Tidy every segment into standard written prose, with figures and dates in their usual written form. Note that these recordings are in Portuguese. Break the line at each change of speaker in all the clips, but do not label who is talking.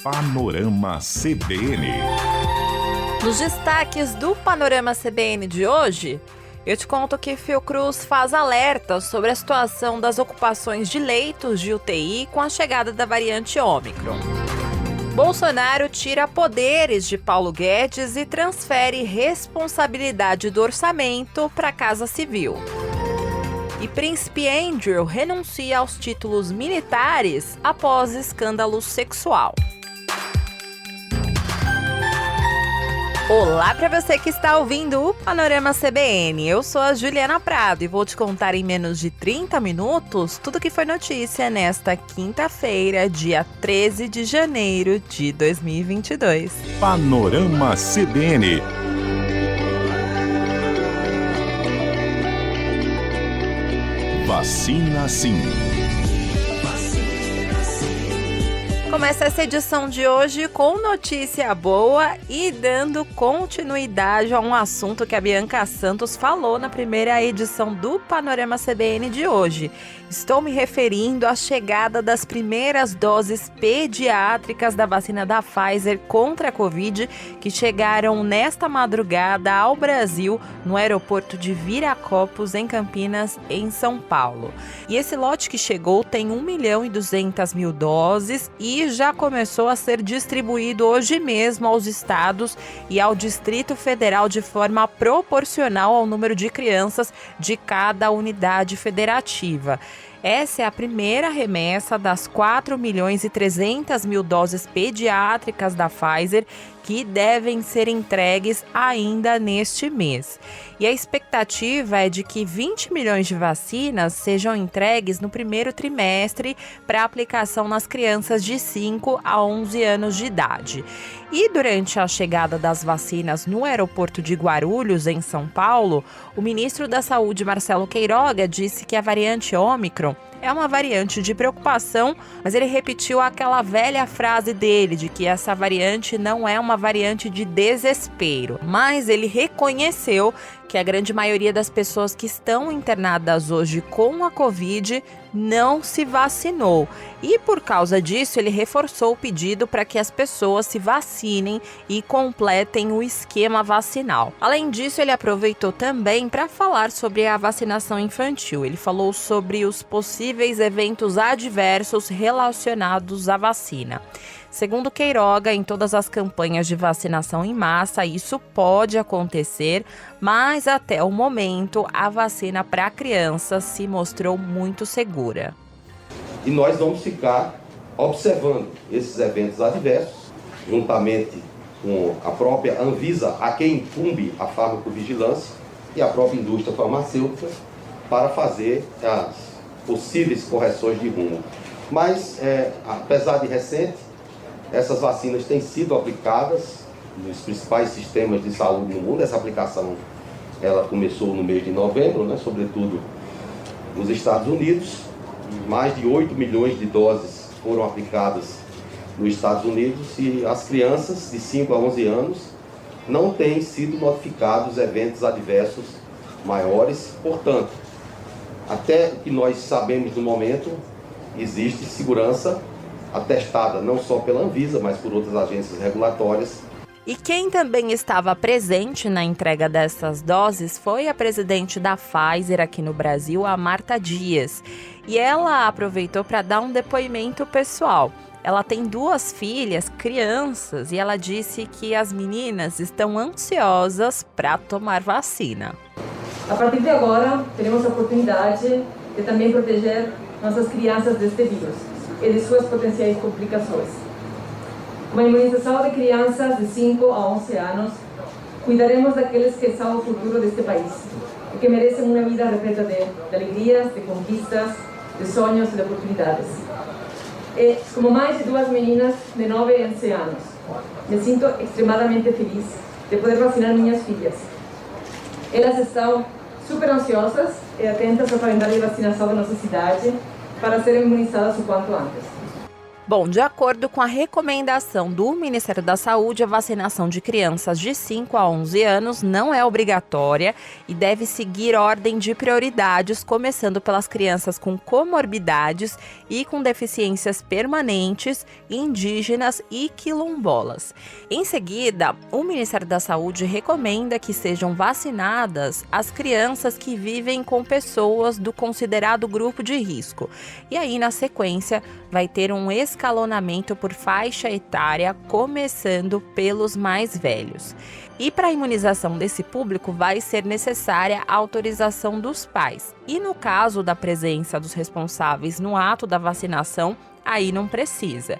Panorama CBN.
Nos destaques do Panorama CBN de hoje, eu te conto que Fiocruz faz alerta sobre a situação das ocupações de leitos de UTI com a chegada da variante Ômicron. Bolsonaro tira poderes de Paulo Guedes e transfere responsabilidade do orçamento para a Casa Civil. E Príncipe Andrew renuncia aos títulos militares após escândalo sexual. Olá para você que está ouvindo o Panorama CBN. Eu sou a Juliana Prado e vou te contar em menos de 30 minutos tudo que foi notícia nesta quinta-feira, dia 13 de janeiro de 2022.
Panorama CBN. Vacina sim.
Começa essa edição de hoje com notícia boa e dando continuidade a um assunto que a Bianca Santos falou na primeira edição do Panorama CBN de hoje. Estou me referindo à chegada das primeiras doses pediátricas da vacina da Pfizer contra a Covid, que chegaram nesta madrugada ao Brasil, no aeroporto de Viracopos, em Campinas, em São Paulo. E esse lote que chegou tem 1.200.000 doses e já começou a ser distribuído hoje mesmo aos estados e ao Distrito Federal de forma proporcional ao número de crianças de cada unidade federativa. Essa é a primeira remessa das 4.300.000 doses pediátricas da Pfizer que devem ser entregues ainda neste mês. E a expectativa é de que 20 milhões de vacinas sejam entregues no primeiro trimestre para aplicação nas crianças de 5 a 11 anos de idade. E durante a chegada das vacinas no aeroporto de Guarulhos, em São Paulo, o ministro da Saúde, Marcelo Queiroga, disse que a variante Ômicron é uma variante de preocupação, mas ele repetiu aquela velha frase dele de que essa variante não é uma variante de desespero. Mas ele reconheceu que a grande maioria das pessoas que estão internadas hoje com a Covid não se vacinou. E por causa disso, ele reforçou o pedido para que as pessoas se vacinem e completem o esquema vacinal. Além disso, ele aproveitou também para falar sobre a vacinação infantil. Ele falou sobre os possíveis eventos adversos relacionados à vacina. Segundo Queiroga, em todas as campanhas de vacinação em massa, isso pode acontecer, mas até o momento a vacina para crianças se mostrou muito segura.
E nós vamos ficar observando esses eventos adversos, juntamente com a própria Anvisa, a quem incumbe a farmacovigilância, e a própria indústria farmacêutica, para fazer as possíveis correções de rumo. Mas, apesar de recente, essas vacinas têm sido aplicadas nos principais sistemas de saúde no mundo. Essa aplicação ela começou no mês de novembro, sobretudo nos Estados Unidos. Mais de 8 milhões de doses foram aplicadas nos Estados Unidos e as crianças de 5 a 11 anos não têm sido notificados eventos adversos maiores. Portanto, até o que nós sabemos no momento, existe segurança atestada não só pela Anvisa, mas por outras agências regulatórias.
E quem também estava presente na entrega dessas doses foi a presidente da Pfizer aqui no Brasil, a Marta Dias. E ela aproveitou para dar um depoimento pessoal. Ela tem 2 filhas, crianças, e ela disse que as meninas estão ansiosas para tomar vacina.
A partir de agora, teremos a oportunidade de também proteger nossas crianças deste vírus e de suas potenciais complicações. Com a imunização de crianças de 5 a 11 anos, cuidaremos daqueles que são o futuro deste país e que merecem uma vida repleta de alegrias, de conquistas, de sonhos e de oportunidades. E, como mãe de 2 meninas de 9 e 11 anos, me sinto extremadamente feliz de poder vacinar minhas filhas. Elas estão super ansiosas e atentas ao calendário de vacinação da nossa cidade para serem imunizadas o quanto antes.
Bom, de acordo com a recomendação do Ministério da Saúde, a vacinação de crianças de 5 a 11 anos não é obrigatória e deve seguir ordem de prioridades, começando pelas crianças com comorbidades e com deficiências permanentes, indígenas e quilombolas. Em seguida, o Ministério da Saúde recomenda que sejam vacinadas as crianças que vivem com pessoas do considerado grupo de risco. E aí, na sequência, vai ter um escalonamento por faixa etária, começando pelos mais velhos. E para a imunização desse público vai ser necessária a autorização dos pais. E no caso da presença dos responsáveis no ato da vacinação, aí não precisa.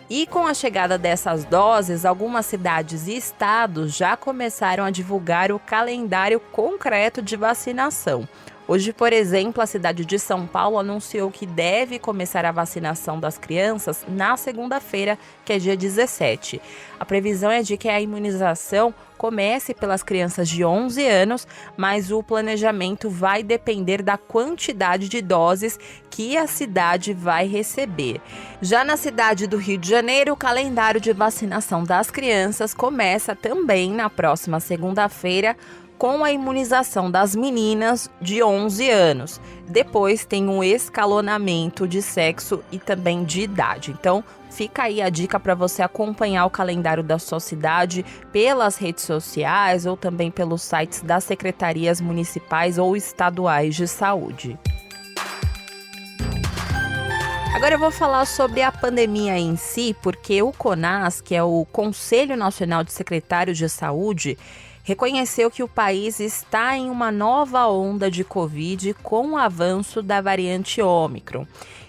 E com a chegada dessas doses, algumas cidades e estados já começaram a divulgar o calendário concreto de vacinação. Hoje, por exemplo, a cidade de São Paulo anunciou que deve começar a vacinação das crianças na segunda-feira, que é dia 17. A previsão é de que a imunização comece pelas crianças de 11 anos, mas o planejamento vai depender da quantidade de doses que a cidade vai receber. Já na cidade do Rio de Janeiro, o calendário de vacinação das crianças começa também na próxima segunda-feira, com a imunização das meninas de 11 anos. Depois tem um escalonamento de sexo e também de idade. Então, fica aí a dica para você acompanhar o calendário da sua cidade pelas redes sociais ou também pelos sites das secretarias municipais ou estaduais de saúde. Agora eu vou falar sobre a pandemia em si, porque o CONAS, que é o Conselho Nacional de Secretários de Saúde, reconheceu que o país está em uma nova onda de Covid com o avanço da variante Ômicron.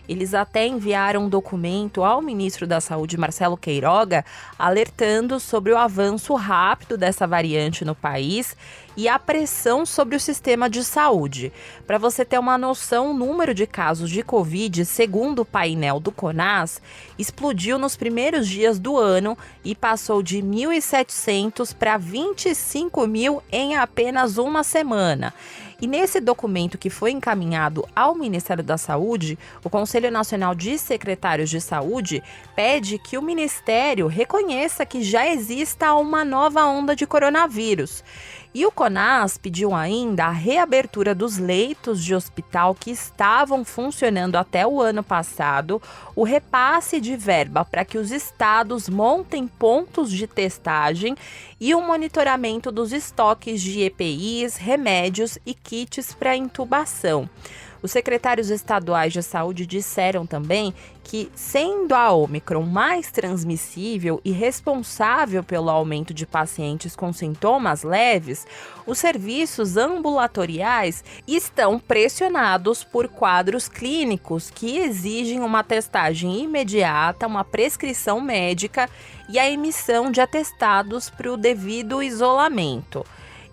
Eles até enviaram um documento ao ministro da Saúde, Marcelo Queiroga, alertando sobre o avanço rápido dessa variante no país e a pressão sobre o sistema de saúde. Para você ter uma noção, o número de casos de Covid, segundo o painel do CONAS, explodiu nos primeiros dias do ano e passou de 1.700 para 25 mil em apenas uma semana. E nesse documento que foi encaminhado ao Ministério da Saúde, o Conselho Nacional de Secretários de Saúde pede que o Ministério reconheça que já exista uma nova onda de coronavírus. E o CONAS pediu ainda a reabertura dos leitos de hospital que estavam funcionando até o ano passado, o repasse de verba para que os estados montem pontos de testagem e o monitoramento dos estoques de EPIs, remédios e kits para intubação. Os secretários estaduais de saúde disseram também que, sendo a Ômicron mais transmissível e responsável pelo aumento de pacientes com sintomas leves, os serviços ambulatoriais estão pressionados por quadros clínicos que exigem uma testagem imediata, uma prescrição médica e a emissão de atestados para o devido isolamento.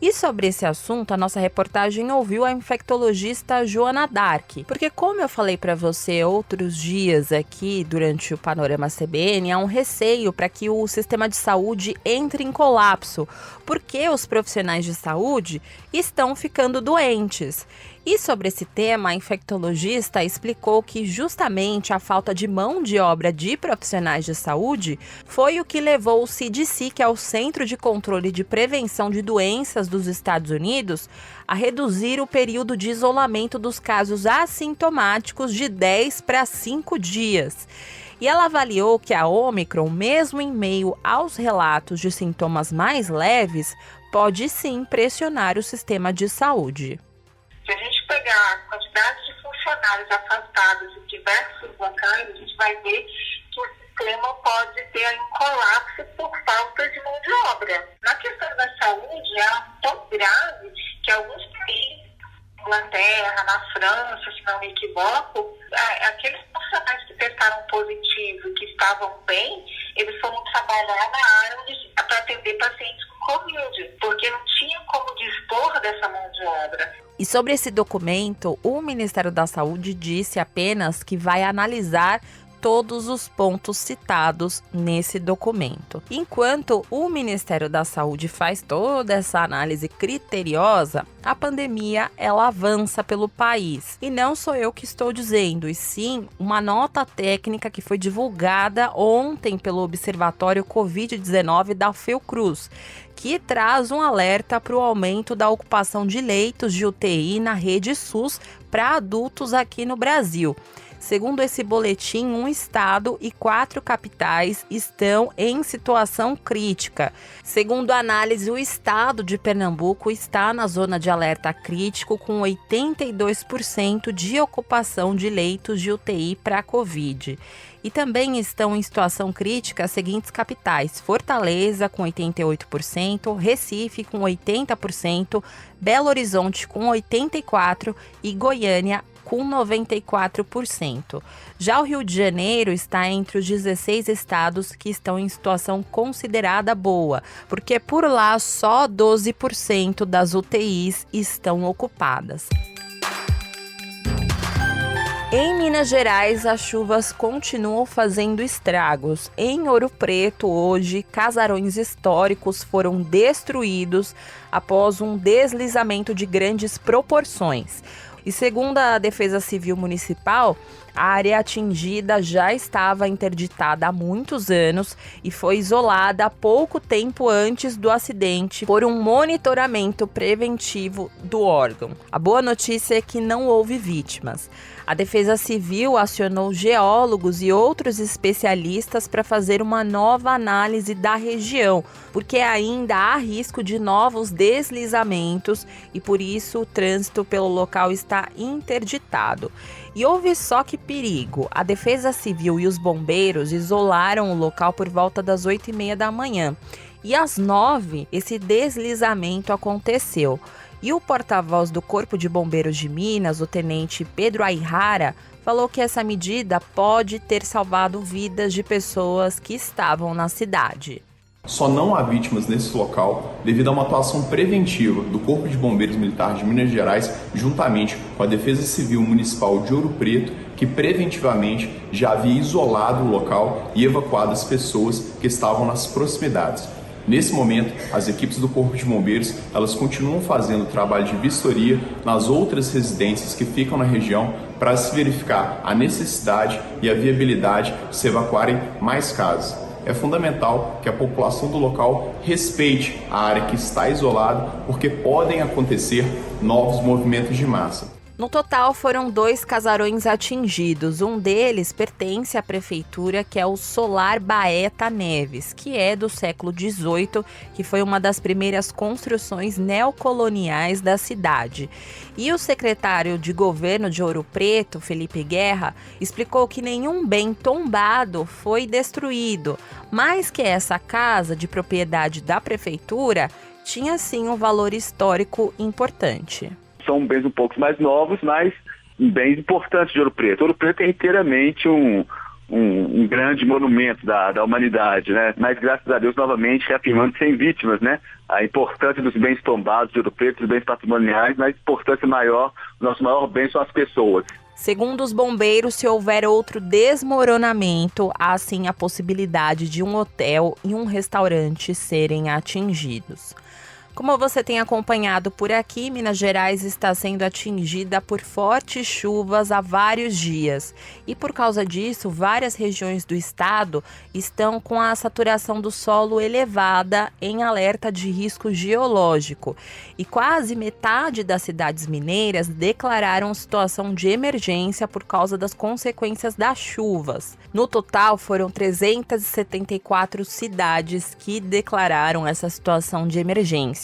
E sobre esse assunto, a nossa reportagem ouviu a infectologista Joana Dark. Porque, como eu falei para você outros dias aqui durante o Panorama CBN, há um receio para que o sistema de saúde entre em colapso, porque os profissionais de saúde estão ficando doentes. E sobre esse tema, a infectologista explicou que justamente a falta de mão de obra de profissionais de saúde foi o que levou o CDC, que é o Centro de Controle de Prevenção de Doenças dos Estados Unidos, a reduzir o período de isolamento dos casos assintomáticos de 10 para 5 dias. E ela avaliou que a Ômicron, mesmo em meio aos relatos de sintomas mais leves, pode sim pressionar o sistema de saúde.
Se a gente pegar a quantidade de funcionários afastados em diversos locais, a gente vai ver que o sistema pode ter um colapso por falta de mão de obra. Na questão da saúde, é tão grave que alguns países, na Inglaterra, na França, se não me equivoco, aqueles profissionais que testaram positivo e que estavam bem, eles foram trabalhar na área para atender pacientes com Covid, porque não tinha como dispor dessa mão de obra.
E sobre esse documento, o Ministério da Saúde disse apenas que vai analisar todos os pontos citados nesse documento. Enquanto o Ministério da Saúde faz toda essa análise criteriosa, a pandemia ela avança pelo país. E não sou eu que estou dizendo, e sim uma nota técnica que foi divulgada ontem pelo Observatório Covid-19 da Fiocruz, que traz um alerta para o aumento da ocupação de leitos de UTI na rede SUS para adultos aqui no Brasil. Segundo esse boletim, 1 estado e 4 capitais estão em situação crítica. Segundo a análise, o estado de Pernambuco está na zona de alerta crítico, com 82% de ocupação de leitos de UTI para a Covid. E também estão em situação crítica as seguintes capitais: Fortaleza, com 88%, Recife, com 80%, Belo Horizonte, com 84% e Goiânia, com 94%. Já o Rio de Janeiro está entre os 16 estados que estão em situação considerada boa, porque por lá só 12% das UTIs estão ocupadas. Em Minas Gerais, as chuvas continuam fazendo estragos. Em Ouro Preto, hoje, casarões históricos foram destruídos após um deslizamento de grandes proporções. E segundo a Defesa Civil Municipal, a área atingida já estava interditada há muitos anos e foi isolada pouco tempo antes do acidente por um monitoramento preventivo do órgão. A boa notícia é que não houve vítimas. A Defesa Civil acionou geólogos e outros especialistas para fazer uma nova análise da região, porque ainda há risco de novos deslizamentos e por isso o trânsito pelo local está interditado. E houve só que perigo. A Defesa Civil e os bombeiros isolaram o local por volta das 8h30 da manhã. E às 9h, esse deslizamento aconteceu. E o porta-voz do Corpo de Bombeiros de Minas, o tenente Pedro Aihara, falou que essa medida pode ter salvado vidas de pessoas que estavam na cidade.
Só não há vítimas nesse local devido a uma atuação preventiva do Corpo de Bombeiros Militar de Minas Gerais, juntamente com a Defesa Civil Municipal de Ouro Preto, que preventivamente já havia isolado o local e evacuado as pessoas que estavam nas proximidades. Nesse momento, as equipes do Corpo de Bombeiros, elas continuam fazendo trabalho de vistoria nas outras residências que ficam na região para se verificar a necessidade e a viabilidade de se evacuarem mais casas. É fundamental que a população do local respeite a área que está isolada, porque podem acontecer novos movimentos de massa.
No total, foram 2 casarões atingidos. Um deles pertence à prefeitura, que é o Solar Baeta Neves, que é do século XVIII, que foi uma das primeiras construções neocoloniais da cidade. E o secretário de governo de Ouro Preto, Felipe Guerra, explicou que nenhum bem tombado foi destruído, mas que essa casa de propriedade da prefeitura tinha sim um valor histórico importante.
São bens um pouco mais novos, mas bens importantes de Ouro Preto. Ouro Preto é inteiramente um grande monumento da humanidade, né? Mas graças a Deus, novamente, reafirmando sem vítimas, né? A importância dos bens tombados de Ouro Preto, dos bens patrimoniais, mas a importância maior, o nosso maior bem são as pessoas.
Segundo os bombeiros, se houver outro desmoronamento, há sim a possibilidade de um hotel e um restaurante serem atingidos. Como você tem acompanhado por aqui, Minas Gerais está sendo atingida por fortes chuvas há vários dias. E por causa disso, várias regiões do estado estão com a saturação do solo elevada em alerta de risco geológico. E quase metade das cidades mineiras declararam situação de emergência por causa das consequências das chuvas. No total, foram 374 cidades que declararam essa situação de emergência.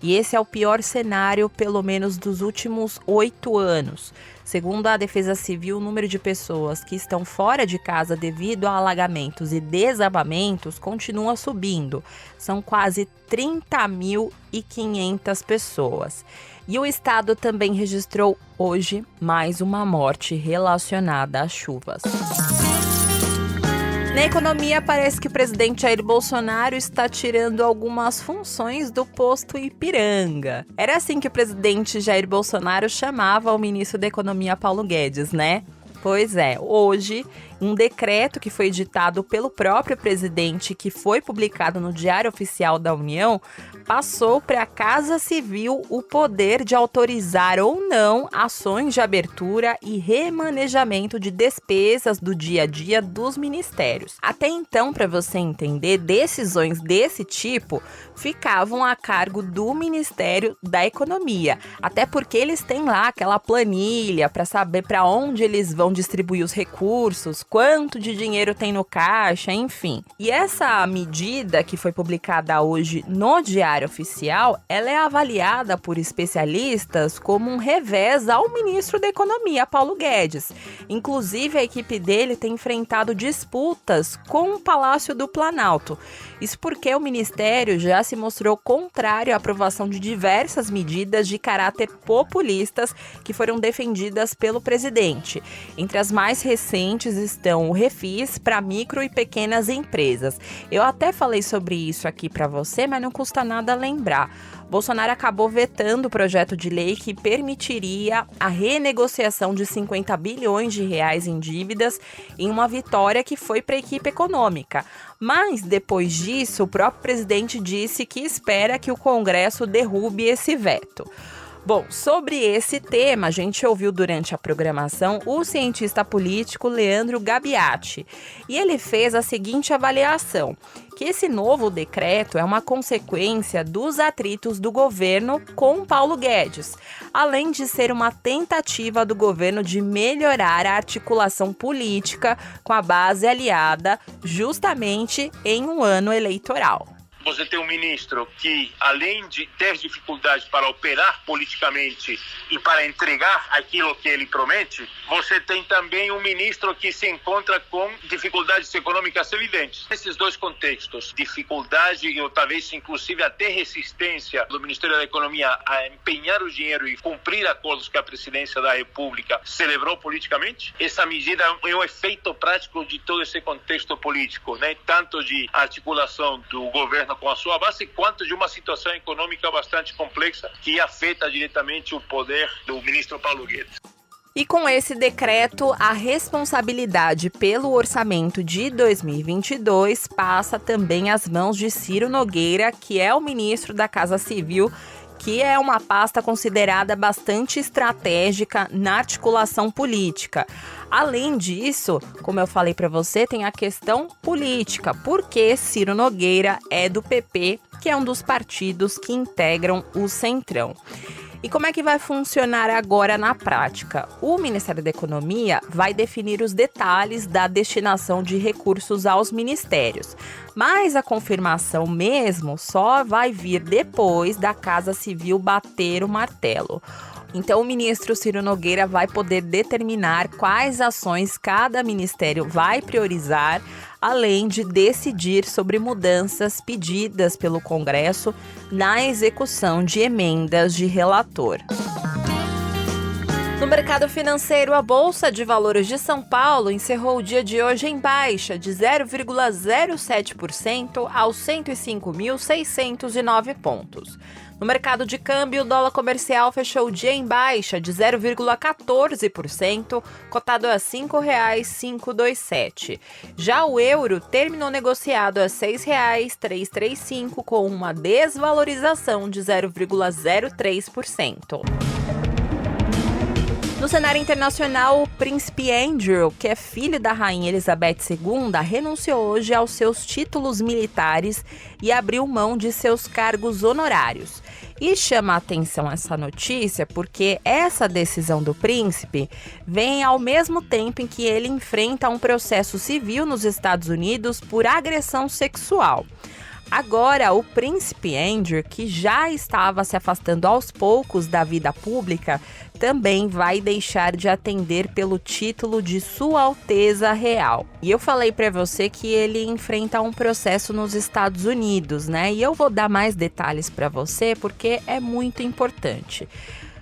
E esse é o pior cenário, pelo menos dos últimos 8 anos. Segundo a Defesa Civil, o número de pessoas que estão fora de casa devido a alagamentos e desabamentos continua subindo. São quase 30.500 pessoas. E o estado também registrou hoje mais uma morte relacionada às chuvas. Na economia, parece que o presidente Jair Bolsonaro está tirando algumas funções do posto Ipiranga. Era assim que o presidente Jair Bolsonaro chamava o ministro da Economia, Paulo Guedes, né? Pois é, hoje Um decreto que foi editado pelo próprio presidente, que foi publicado no Diário Oficial da União, passou para a Casa Civil o poder de autorizar ou não ações de abertura e remanejamento de despesas do dia a dia dos ministérios. Até então, para você entender, decisões desse tipo ficavam a cargo do Ministério da Economia, até porque eles têm lá aquela planilha para saber para onde eles vão distribuir os recursos, quanto de dinheiro tem no caixa, enfim. E essa medida que foi publicada hoje no Diário Oficial, ela é avaliada por especialistas como um revés ao ministro da Economia, Paulo Guedes. Inclusive, a equipe dele tem enfrentado disputas com o Palácio do Planalto. Isso porque o ministério já se mostrou contrário à aprovação de diversas medidas de caráter populistas que foram defendidas pelo presidente. Entre as mais recentes estão o refis para micro e pequenas empresas. Eu até falei sobre isso aqui para você, mas não custa nada lembrar. Bolsonaro acabou vetando o projeto de lei que permitiria a renegociação de 50 bilhões de reais em dívidas, em uma vitória que foi para a equipe econômica. Mas, depois disso, o próprio presidente disse que espera que o Congresso derrube esse veto. Bom, sobre esse tema, a gente ouviu durante a programação o cientista político Leandro Gabiati. E ele fez a seguinte avaliação, que esse novo decreto é uma consequência dos atritos do governo com Paulo Guedes, além de ser uma tentativa do governo de melhorar a articulação política com a base aliada, justamente em um ano eleitoral.
Você tem um ministro que, além de ter dificuldades para operar politicamente e para entregar aquilo que ele promete, você tem também um ministro que se encontra com dificuldades econômicas evidentes. Nesses dois contextos, dificuldade ou talvez inclusive até resistência do Ministério da Economia a empenhar o dinheiro e cumprir acordos que a presidência da República celebrou politicamente, essa medida é um efeito prático de todo esse contexto político, né? Tanto de articulação do governo com a sua base, quanto de uma situação econômica bastante complexa que afeta diretamente o poder do ministro Paulo Guedes.
E com esse decreto, a responsabilidade pelo orçamento de 2022 passa também às mãos de Ciro Nogueira, que é o ministro da Casa Civil, que é uma pasta considerada bastante estratégica na articulação política. Além disso, como eu falei para você, tem a questão política, porque Ciro Nogueira é do PP, que é um dos partidos que integram o Centrão. E como é que vai funcionar agora na prática? O Ministério da Economia vai definir os detalhes da destinação de recursos aos ministérios, mas a confirmação mesmo só vai vir depois da Casa Civil bater o martelo. Então, o ministro Ciro Nogueira vai poder determinar quais ações cada ministério vai priorizar, além de decidir sobre mudanças pedidas pelo Congresso na execução de emendas de relator. No mercado financeiro, a Bolsa de Valores de São Paulo encerrou o dia de hoje em baixa de 0,07% aos 105.609 pontos. No mercado de câmbio, o dólar comercial fechou o dia em baixa de 0,14%, cotado a R$ 5,527. Já o euro terminou negociado a R$ 6,335, com uma desvalorização de 0,03%. No cenário internacional, o príncipe Andrew, que é filho da rainha Elizabeth II, renunciou hoje aos seus títulos militares e abriu mão de seus cargos honorários. E chama a atenção essa notícia porque essa decisão do príncipe vem ao mesmo tempo em que ele enfrenta um processo civil nos Estados Unidos por agressão sexual. Agora, o príncipe Andrew, que já estava se afastando aos poucos da vida pública, também vai deixar de atender pelo título de Sua Alteza Real. E eu falei para você que ele enfrenta um processo nos Estados Unidos, né? E eu vou dar mais detalhes para você porque é muito importante.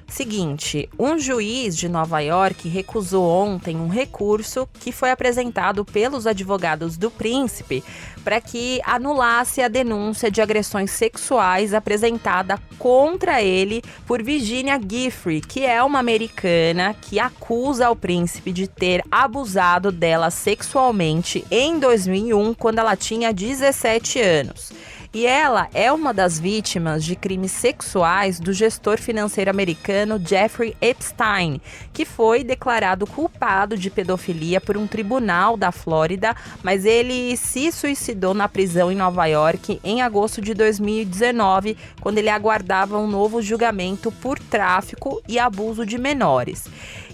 Seguinte, um juiz de Nova York recusou ontem um recurso que foi apresentado pelos advogados do príncipe para que anulasse a denúncia de agressões sexuais apresentada contra ele por Virginia Giuffre, que é uma americana que acusa o príncipe de ter abusado dela sexualmente em 2001, quando ela tinha 17 anos. E ela é uma das vítimas de crimes sexuais do gestor financeiro americano Jeffrey Epstein, que foi declarado culpado de pedofilia por um tribunal da Flórida, mas ele se suicidou na prisão em Nova York em agosto de 2019, quando ele aguardava um novo julgamento por tráfico e abuso de menores.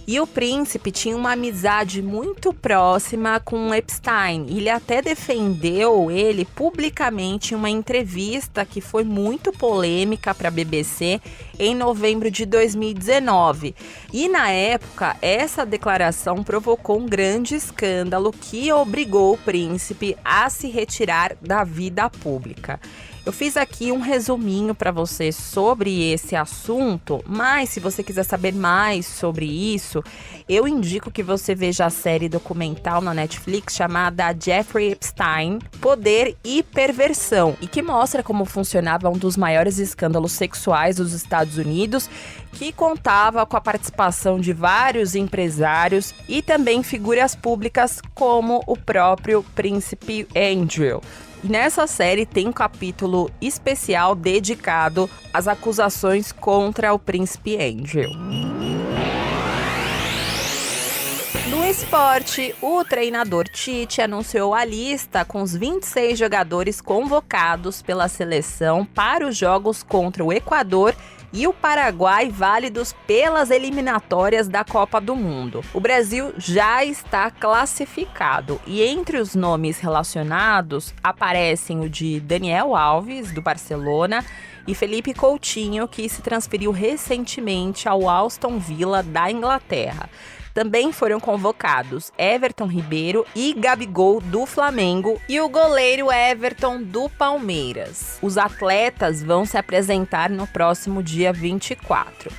E o príncipe tinha uma amizade muito próxima com Epstein. Ele até defendeu ele publicamente em uma entrevista que foi muito polêmica para a BBC em novembro de 2019. E na época, essa declaração provocou um grande escândalo que obrigou o príncipe a se retirar da vida pública. Eu fiz aqui um resuminho para você sobre esse assunto, mas se você quiser saber mais sobre isso, eu indico que você veja a série documental na Netflix chamada Jeffrey Epstein, Poder e Perversão, e que mostra como funcionava um dos maiores escândalos sexuais dos Estados Unidos, que contava com a participação de vários empresários e também figuras públicas como o próprio príncipe Andrew. E nessa série tem um capítulo especial dedicado às acusações contra o príncipe Andrew. No esporte, o treinador Tite anunciou a lista com os 26 jogadores convocados pela seleção para os jogos contra o Equador e o Paraguai, válidos pelas eliminatórias da Copa do Mundo. O Brasil já está classificado e entre os nomes relacionados aparecem o de Daniel Alves, do Barcelona, e Felipe Coutinho, que se transferiu recentemente ao Aston Villa da Inglaterra. Também foram convocados Everton Ribeiro e Gabigol do Flamengo e o goleiro Everton do Palmeiras. Os atletas vão se apresentar no próximo dia 24.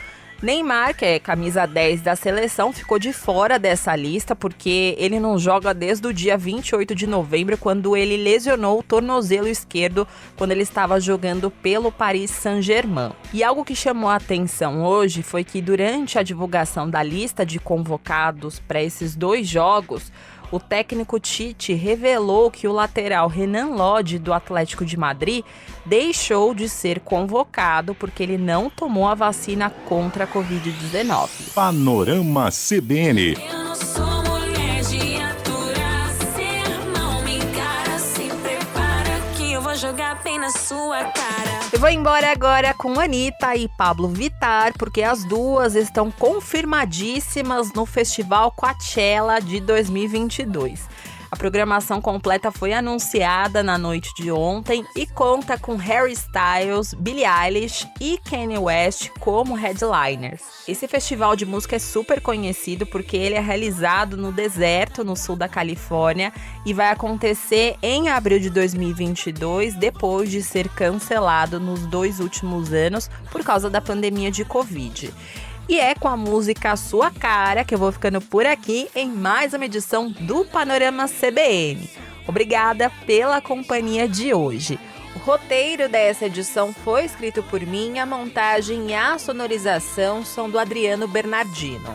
Neymar, que é camisa 10 da seleção, ficou de fora dessa lista porque ele não joga desde o dia 28 de novembro, quando ele lesionou o tornozelo esquerdo quando ele estava jogando pelo Paris Saint-Germain. E algo que chamou a atenção hoje foi que durante a divulgação da lista de convocados para esses 2 jogos, o técnico Tite revelou que o lateral Renan Lodge, do Atlético de Madrid, deixou de ser convocado porque ele não tomou a vacina contra a Covid-19.
Panorama CBN.
Eu não sou mulher de aturar, cê não me encara, se prepara que eu vou jogar bem na sua cara.
Eu vou embora agora com Anitta e Pablo Vittar, porque as duas estão confirmadíssimas no Festival Coachella de 2022. A programação completa foi anunciada na noite de ontem e conta com Harry Styles, Billie Eilish e Kanye West como headliners. Esse festival de música é super conhecido porque ele é realizado no deserto, no sul da Califórnia, e vai acontecer em abril de 2022, depois de ser cancelado nos 2 últimos anos por causa da pandemia de Covid. E é com a música Sua Cara que eu vou ficando por aqui em mais uma edição do Panorama CBN. Obrigada pela companhia de hoje. O roteiro dessa edição foi escrito por mim, a montagem e a sonorização são do Adriano Bernardino.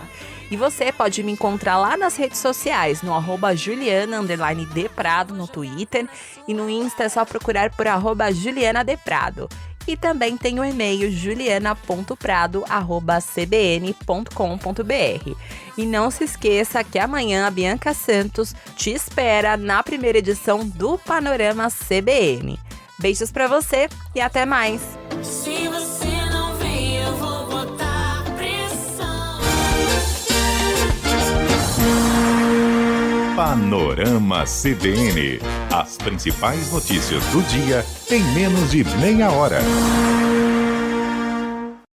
E você pode me encontrar lá nas redes sociais, no @Juliana_Deprado no Twitter, e no Insta é só procurar por @JulianaDeprado. E também tem o e-mail juliana.prado@cbn.com.br. E não se esqueça que amanhã a Bianca Santos te espera na primeira edição do Panorama CBN. Beijos pra você e até mais!
Se você não vem, eu vou botar pressão.
Panorama CBN. As principais notícias do dia em menos de meia hora.